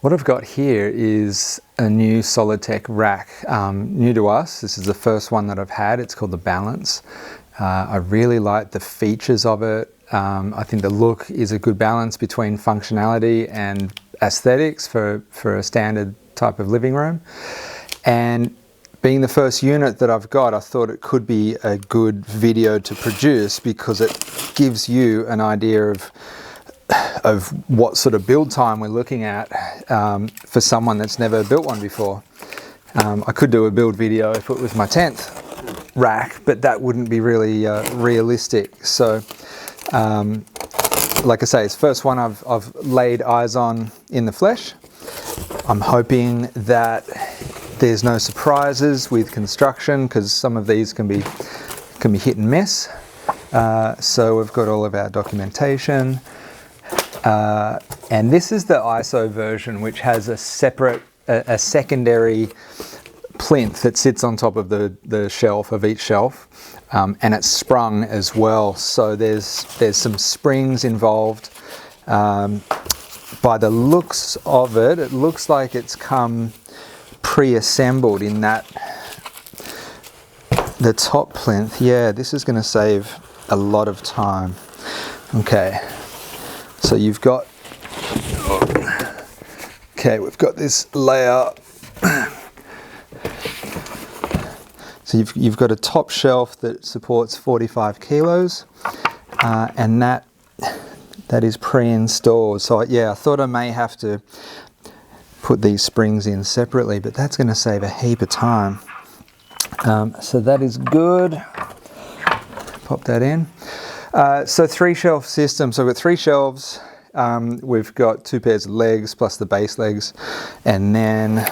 What I've got here is a new Solidtech rack, new to us. This is the first one that I've had. It's called the Balance. I really like the features of it. I think the look is a good balance between functionality and aesthetics for a standard type of living room. And being the first unit that I've got, I thought it could be a good video to produce because it gives you an idea of what sort of build time we're looking at for someone that's never built one before. I could do a build video if it was my 10th rack, but that wouldn't be really realistic. So like I say, it's the first one I've laid eyes on in the flesh. I'm hoping that there's no surprises with construction because some of these can be hit and miss. So we've got all of our documentation. And this is the ISO version, which has a secondary plinth that sits on top of the shelf of each shelf, and it's sprung as well. So there's some springs involved. By the looks of it, it looks like it's come pre-assembled in that the top plinth. Yeah, this is going to save a lot of time. Okay. So you've got, okay, we've got this layer. So you've got a top shelf that supports 45 kilos, and that is pre-installed. So yeah, I thought I may have to put these springs in separately, but that's going to save a heap of time. So that is good. Pop that in. So 3-shelf system. So we've got 3 shelves. We've got 2 pairs of legs plus the base legs, and then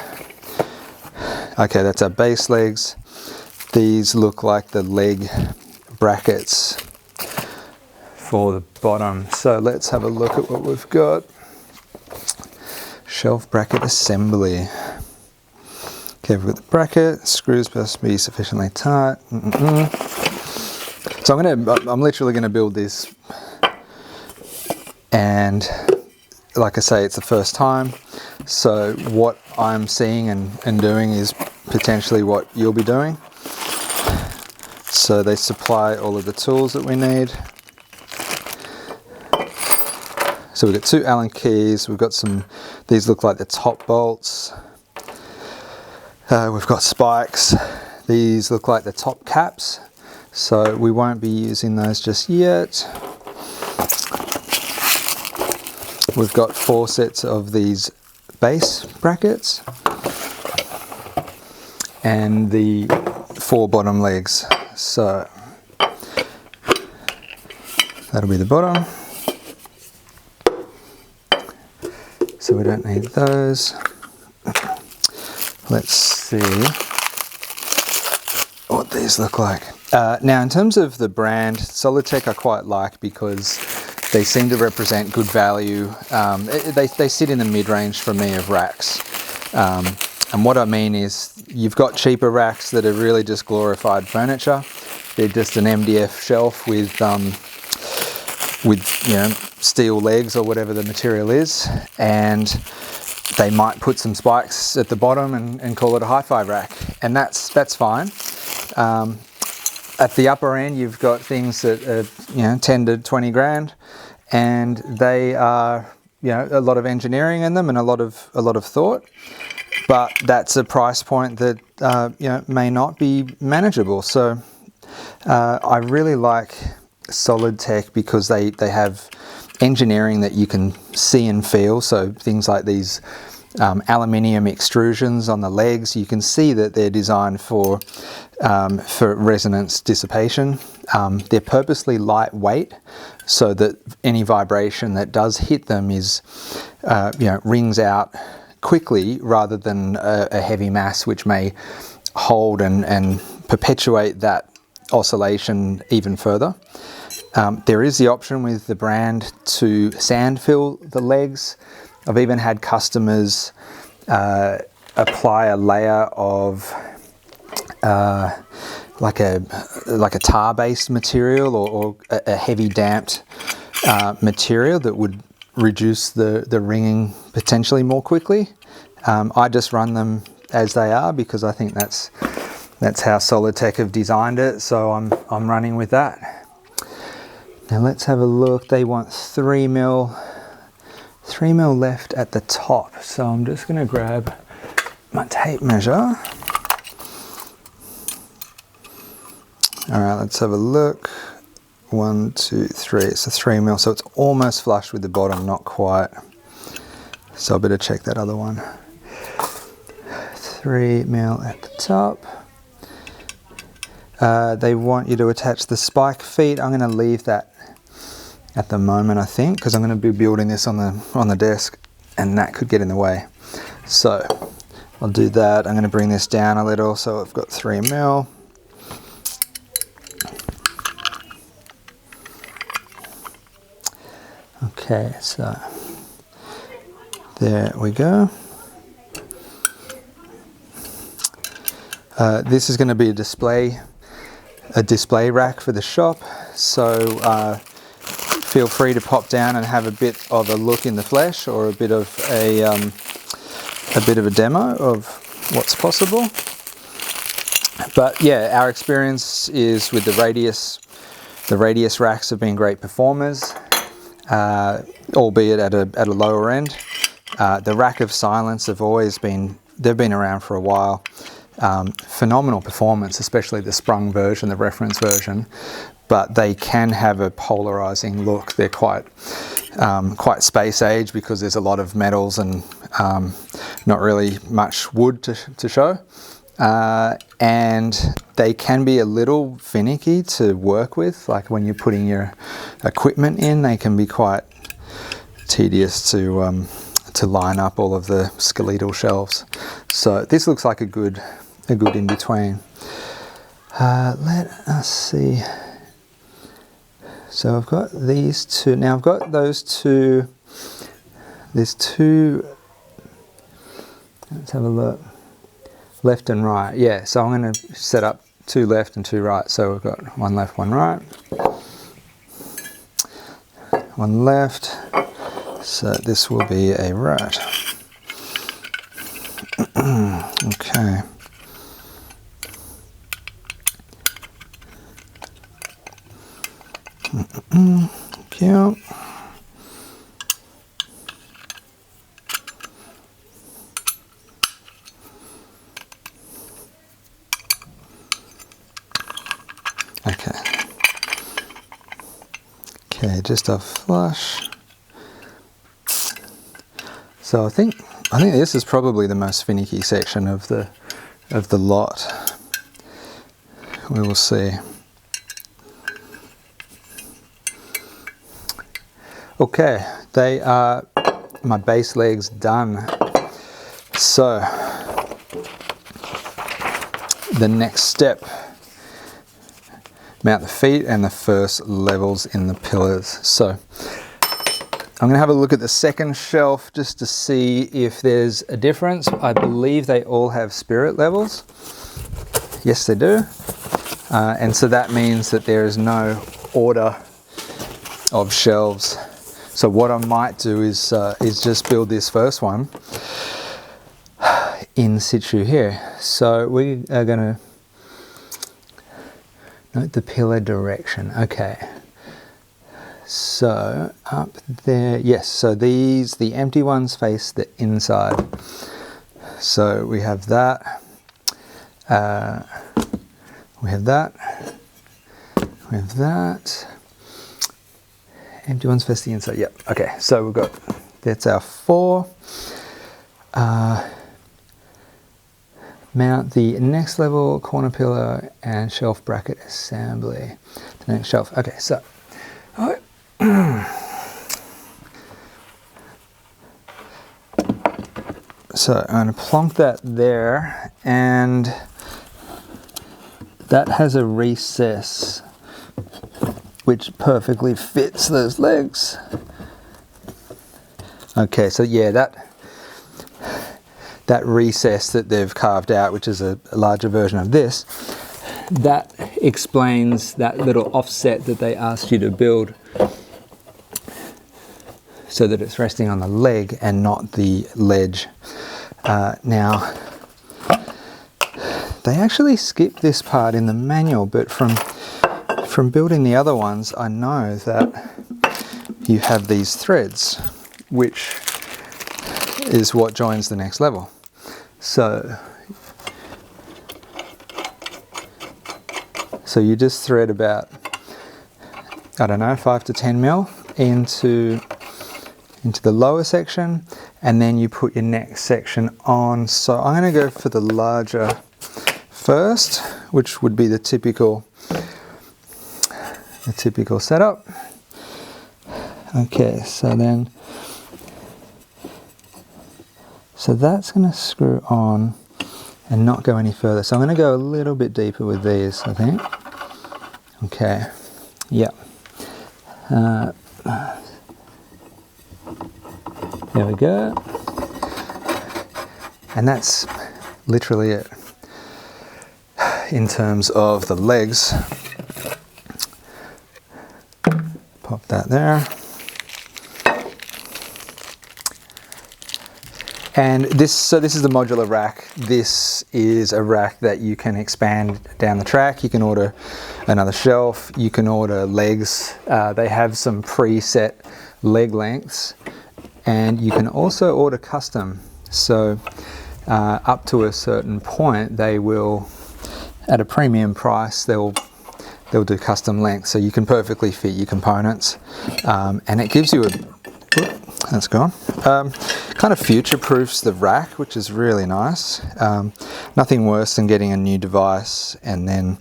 okay, that's our base legs. These look like the leg brackets for the bottom. So let's have a look at what we've got. Shelf bracket assembly. Okay, we've got the bracket. Screws must be sufficiently tight. So I'm literally going to build this, and like I say, it's the first time. So what I'm seeing and doing is potentially what you'll be doing. So they supply all of the tools that we need. So we've got 2 Allen keys. We've got these look like the top bolts. We've got spikes. These look like the top caps. So we won't be using those just yet. We've got 4 sets of these base brackets and the 4 bottom legs. So that'll be the bottom. So we don't need those. Let's see what these look like. Now, in terms of the brand, Solidtech I quite like because they seem to represent good value. They sit in the mid-range for me of racks. And what I mean is you've got cheaper racks that are really just glorified furniture. They're just an MDF shelf with steel legs or whatever the material is, and they might put some spikes at the bottom and call it a hi-fi rack, and that's fine. At the upper end, you've got things that are 10 to 20 grand, and they are a lot of engineering in them and a lot of thought. But that's a price point that may not be manageable. So I really like Solidtech because they have engineering that you can see and feel. So things like these aluminium extrusions on the legs, you can see that they're designed for resonance dissipation. They're purposely lightweight so that any vibration that does hit them is rings out quickly rather than a heavy mass which may hold and perpetuate that oscillation even further. There is the option with the brand to sand fill the legs. I've even had customers apply a layer of like a tar-based material or a heavy damped material that would reduce the ringing potentially more quickly. I just run them as they are because I think that's how Solidtech have designed it, so I'm running with that. Now let's have a look. They want 3 mil left at the top, so I'm just going to grab my tape measure. All right, let's have a look. 1, 2, 3. It's a 3 mil, so it's almost flush with the bottom, not quite. So I better check that other one. 3 mil at the top. They want you to attach the spike feet. I'm going to leave that at the moment, I think, because I'm going to be building this on the desk, and that could get in the way. So I'll do that. I'm going to bring this down a little, so I've got 3 mil. Okay, so there we go. This is going to be a display rack for the shop, so feel free to pop down and have a bit of a look in the flesh, or a bit of a demo of what's possible. But yeah, our experience is with the radius racks have been great performers, albeit at a lower end. The rack of silence they've been around for a while. Phenomenal performance, especially the sprung version, the reference version, but they can have a polarizing look. They're quite space age because there's a lot of metals and not really much wood to show, and they can be a little finicky to work with. Like when you're putting your equipment in, they can be quite tedious to line up all of the skeletal shelves. So this looks like a good in between. Let us see. So I've got these two. Now I've got those two. There's two. Let's have a look. Left and right. Yeah. So I'm going to set up 2 left and 2 right. So we've got 1 left, 1 right. 1 left. So this will be a right. Okay. Cute. Okay, just a flush. So I think this is probably the most finicky section of the lot. We will see. Okay, they are my base legs done. So the next step, mount the feet and the first levels in the pillars. So I'm going to have a look at the second shelf just to see if there's a difference. I believe they all have spirit levels. Yes, they do. And so that means that there is no order of shelves. So what I might do is just build this first one in situ here. So we are going to note the pillar direction. Okay. So up there, yes. So the empty ones face the inside. So we have that. We have that. We have that. Empty ones face the inside. Yep. Okay. So we've got, that's our 4. Mount the next level, corner pillar and shelf bracket assembly. The next shelf. Okay. So, so I'm going to plonk that there, and that has a recess which perfectly fits those legs. Okay, so yeah, that recess that they've carved out, which is a larger version of this, that explains that little offset that they asked you to build. so that it's resting on the leg and not the ledge. Now, they actually skip this part in the manual, but from building the other ones, I know that you have these threads, which is what joins the next level. So you just thread about, I don't know, 5 to 10 mil into the lower section, and then you put your next section on. So I'm going to go for the larger first, which would be the typical setup. Okay, so that's going to screw on and not go any further. So I'm going to go a little bit deeper with these, I think. Okay, yeah. There we go. And that's literally it. In terms of the legs, pop that there. And this is the modular rack. This is a rack that you can expand down the track. You can order another shelf. You can order legs. They have some preset leg lengths, and you can also order custom. So up to a certain point, they will, at a premium price, they'll do custom lengths. So you can perfectly fit your components, and it gives you a, that's gone. Kind of future-proofs the rack, which is really nice. Nothing worse than getting a new device and then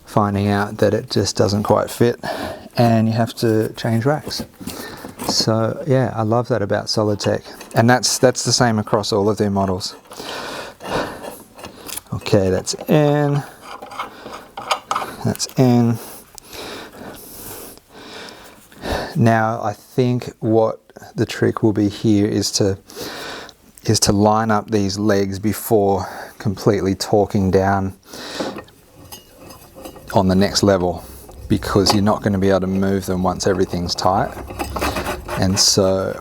finding out that it just doesn't quite fit and you have to change racks. So yeah, I love that about Solidtech, and that's the same across all of their models. Okay, that's in. That's in. Now I think what the trick will be here is to line up these legs before completely torquing down on the next level, because you're not going to be able to move them once everything's tight. And so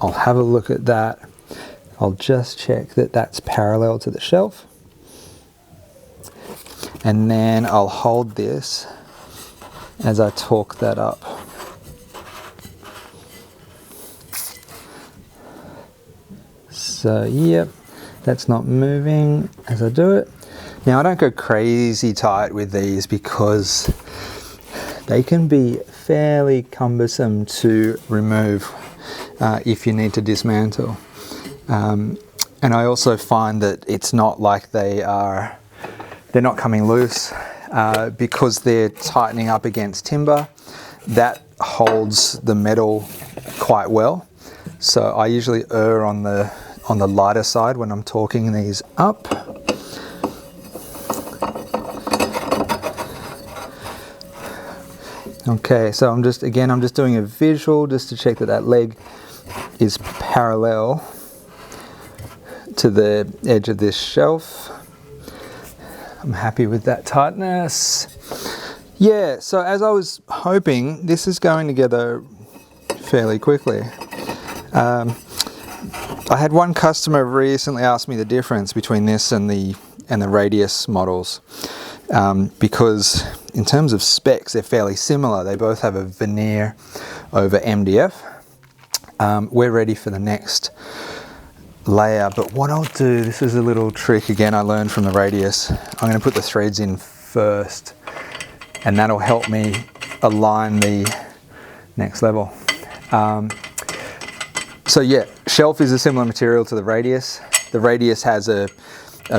I'll have a look at that. I'll just check that that's parallel to the shelf, and then I'll hold this as I torque that up. So yep, that's not moving as I do it. Now I don't go crazy tight with these because they can be fairly cumbersome to remove if you need to dismantle. And I also find that it's not like they're not coming loose because they're tightening up against timber. That holds the metal quite well. So I usually err on the lighter side when I'm torquing these up. Okay, so I'm just doing a visual just to check that that leg is parallel to the edge of this shelf. I'm happy with that tightness. Yeah, so as I was hoping, this is going together fairly quickly. I had one customer recently ask me the difference between this and the Radius models, because in terms of specs they're fairly similar. They both have a veneer over MDF. We're ready for the next layer, but what I'll do, this is a little trick again I learned from the Radius. I'm going to put the threads in first, and that'll help me align the next level. So yeah, shelf is a similar material to the Radius. The Radius has a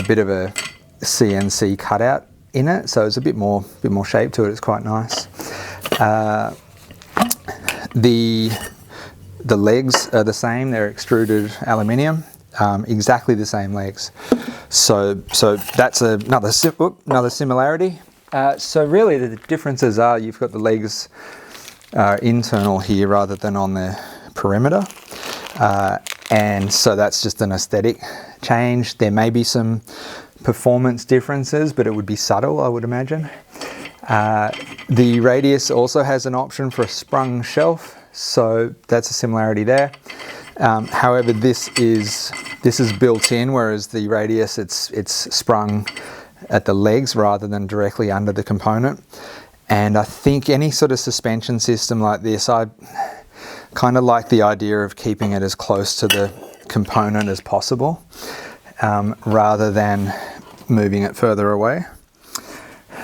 bit of a CNC cutout in it, so it's a bit more shape to it. It's quite nice. The legs are the same. They're extruded aluminium, exactly the same legs. So that's another similarity. So really the differences are you've got the legs internal here rather than on the perimeter. And so that's just an aesthetic change. There may be some performance differences, but it would be subtle, I would imagine. The Radius also has an option for a sprung shelf. So that's a similarity there. However, this is built in, whereas the radius, it's sprung at the legs rather than directly under the component. And I think any sort of suspension system like this, I kind of like the idea of keeping it as close to the component as possible, rather than moving it further away.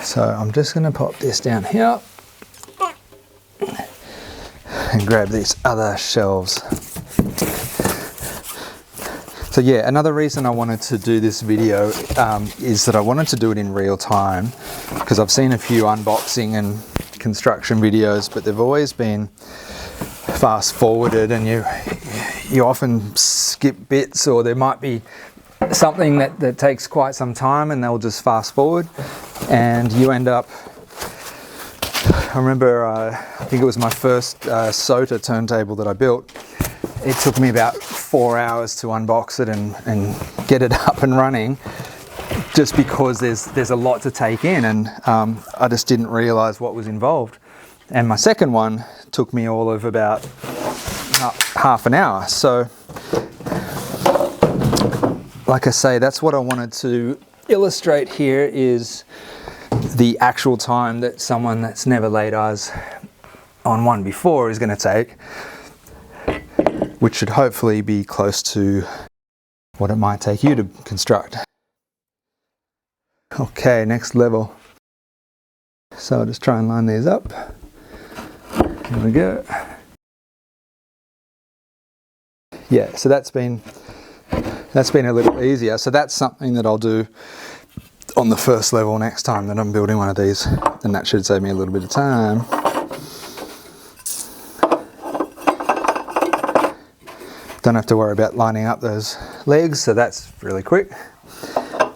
So I'm just going to pop this down here and grab these other shelves. So yeah, another reason I wanted to do this video is that I wanted to do it in real time, because I've seen a few unboxing and construction videos, but they've always been fast forwarded, and you often skip bits, or there might be something that takes quite some time and they'll just fast forward, and you end up, I remember I think it was my first SOTA turntable that I built. It took me about 4 hours to unbox it and get it up and running, just because there's a lot to take in, and I just didn't realize what was involved. And my second one took me all of about half an hour. So like I say, that's what I wanted to illustrate here, is the actual time that someone that's never laid eyes on one before is going to take, which should hopefully be close to what it might take you to construct. Okay, next level. So I'll just try and line these up. Here we go. Yeah, so that's been a little easier. So that's something that I'll do on the first level next time that I'm building one of these, and that should save me a little bit of time. Don't have to worry about lining up those legs, so that's really quick,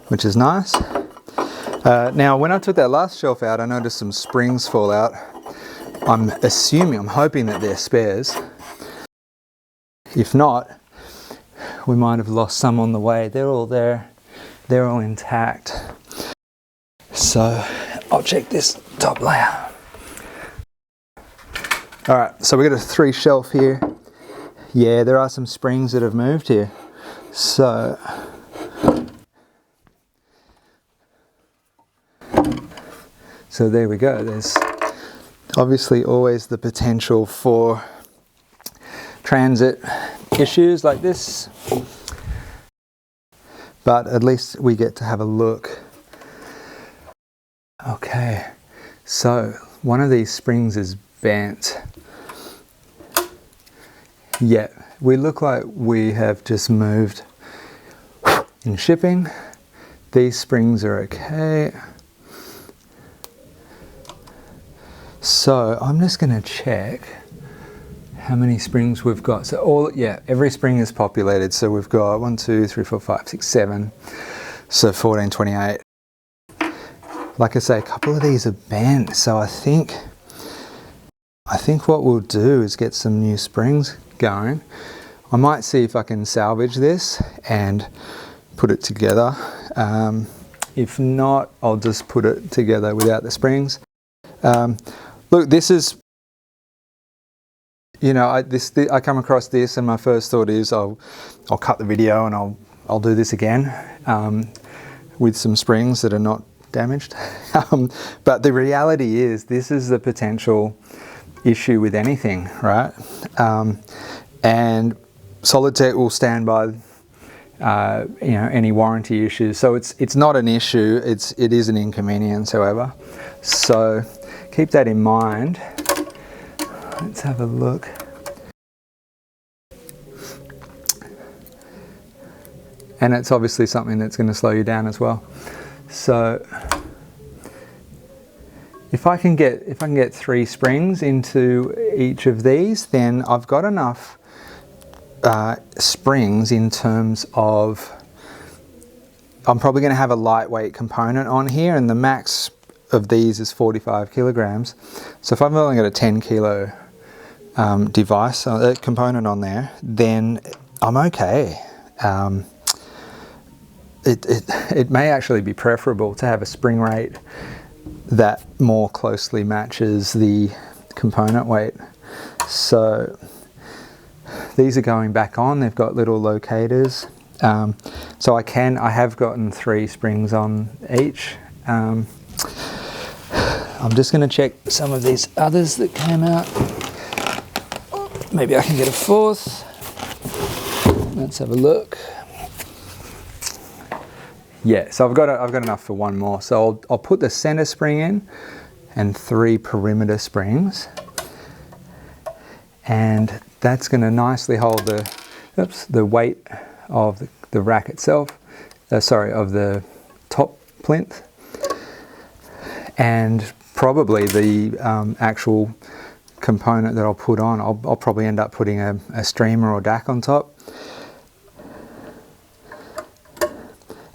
which is nice. Now, when I took that last shelf out, I noticed some springs fall out. I'm hoping that they're spares. If not, we might have lost some on the way. They're all there. They're all intact. So I'll check this top layer. All right, so we got a 3 shelf here. Yeah, there are some springs that have moved here. So there we go. There's obviously always the potential for transit issues like this, but at least we get to have a look. Okay, so one of these springs is bent. Yeah, we look like we have just moved in shipping. These springs are okay. So I'm just going to check how many springs we've got. So every spring is populated. So we've got 1, 2, 3, 4, 5, 6, 7. So 14, 28. Like I say, a couple of these are bent. So I think what we'll do is get some new springs going. I might see if I can salvage this and put it together. If not, I'll just put it together without the springs. Look, this is, you know, I come across this and my first thought is I'll cut the video and I'll do this again with some springs that are not damaged. But the reality is this is the potential issue with anything, right? And Solidtech will stand by you know, any warranty issues. So it's not an issue, it is an inconvenience, however. So keep that in mind. Let's have a look. And it's obviously something that's going to slow you down as well. So if I can get 3 springs into each of these, then I've got enough springs in terms of, I'm probably going to have a lightweight component on here, and the max of these is 45 kilograms. So if I've only got a 10 kilo device, component on there, then I'm okay. It may actually be preferable to have a spring rate that more closely matches the component weight. So these are going back on. They've got little locators. So I have gotten 3 springs on each. I'm just going to check some of these others that came out. Maybe I can get a 4th. Let's have a look. Yeah, so I've got enough for 1 more. So I'll put the center spring in and 3 perimeter springs, and that's going to nicely hold the weight of the rack itself. Of the top plinth, and probably the actual component that I'll put on. I'll probably end up putting a streamer or DAC on top.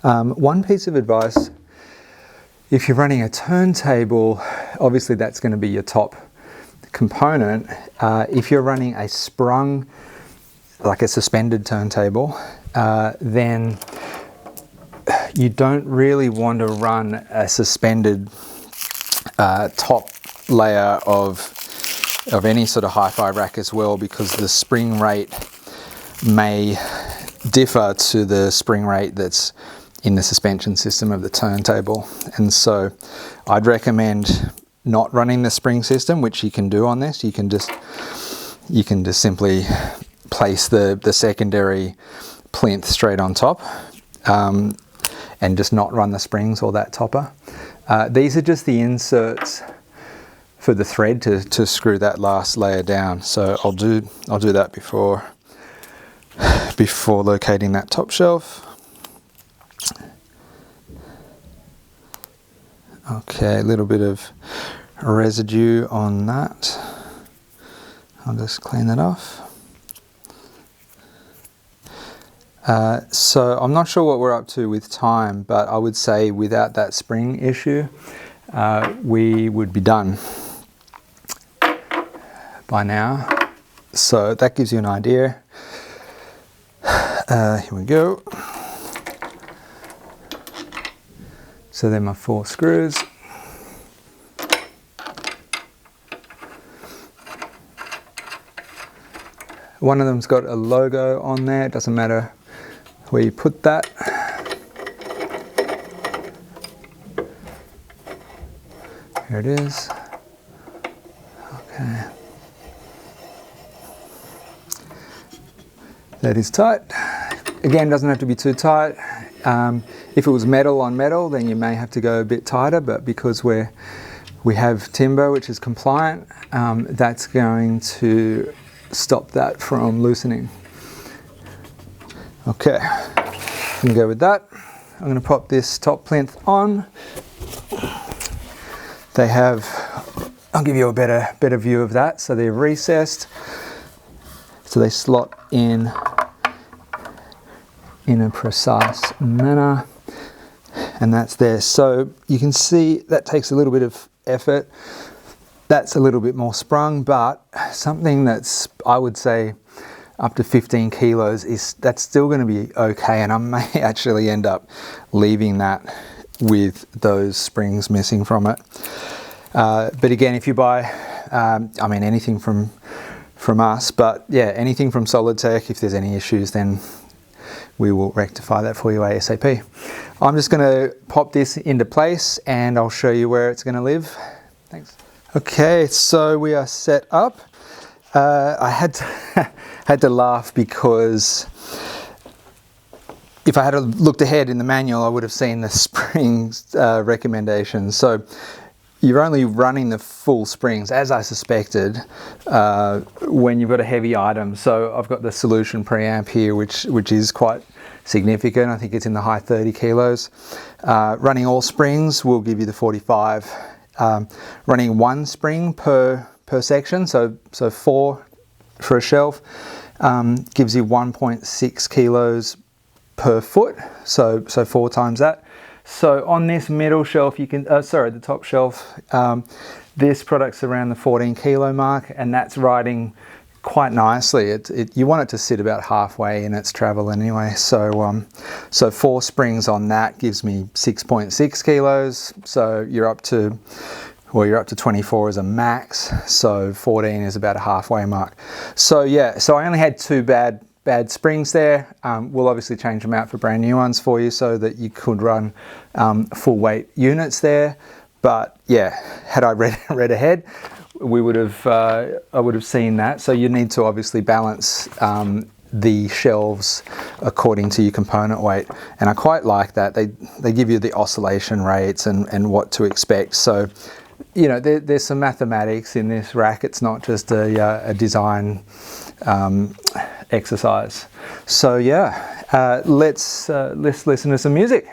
One piece of advice, if you're running a turntable, obviously that's going to be your top component. If you're running a sprung, like a suspended turntable, then you don't really want to run a suspended top layer of any sort of hi-fi rack as well, because the spring rate may differ to the spring rate that's in the suspension system of the turntable. And so I'd recommend not running the spring system, which you can do on this. You can just simply place the secondary plinth straight on top, and just not run the springs or that topper. These are just the inserts for the thread to screw that last layer down. So I'll do that before locating that top shelf. Okay, a little bit of residue on that. I'll just clean that off. So I'm not sure what we're up to with time, but I would say without that spring issue, we would be done by now. So that gives you an idea. Here we go. So they're my 4 screws. One of them's got a logo on there. It doesn't matter where you put that. Here it is. Okay. That is tight. Again, doesn't have to be too tight. If it was metal on metal, then you may have to go a bit tighter, but because we have timber, which is compliant, that's going to stop that from loosening. Okay, I'm gonna go with that. I'm gonna pop this top plinth on. They have, I'll give you a better view of that. So they're recessed, so they slot in a precise manner, and that's there. So you can see that takes a little bit of effort. That's a little bit more sprung, but something that's, I would say, up to 15 kilos, that's still going to be okay, and I may actually end up leaving that with those springs missing from it. But again, if you buy, I mean, anything from us, but yeah, anything from Solidtech, if there's any issues, then we will rectify that for you ASAP. I'm just going to pop this into place and I'll show you where it's going to live. Thanks. Okay, so we are set up. I had to laugh because if I had looked ahead in the manual, I would have seen the springs recommendations. So you're only running the full springs, as I suspected, when you've got a heavy item. So I've got the solution preamp here, which is quite significant. I think it's in the high 30 kilos. Running all springs will give you the 45. Running 1 spring per section, so 4 for a shelf, gives you 1.6 kilos per foot, so 4 times that. So on this middle shelf, you can, the top shelf, this product's around the 14 kilo mark, and that's riding quite nicely. You want it to sit about halfway in its travel anyway. So 4 springs on that gives me 6.6 kilos. So you're up to well, you're up to 24 as a max, so 14 is about a halfway mark. So yeah, so I only had two bad springs there. We'll obviously change them out for brand new ones for you so that you could run full weight units there. But yeah, had I read ahead, we would have I would have seen that. So you need to obviously balance the shelves according to your component weight, and I quite like that. They give you the oscillation rates and what to expect. So you know, there's some mathematics in this rack. It's not just a design exercise. So yeah, let's listen to some music.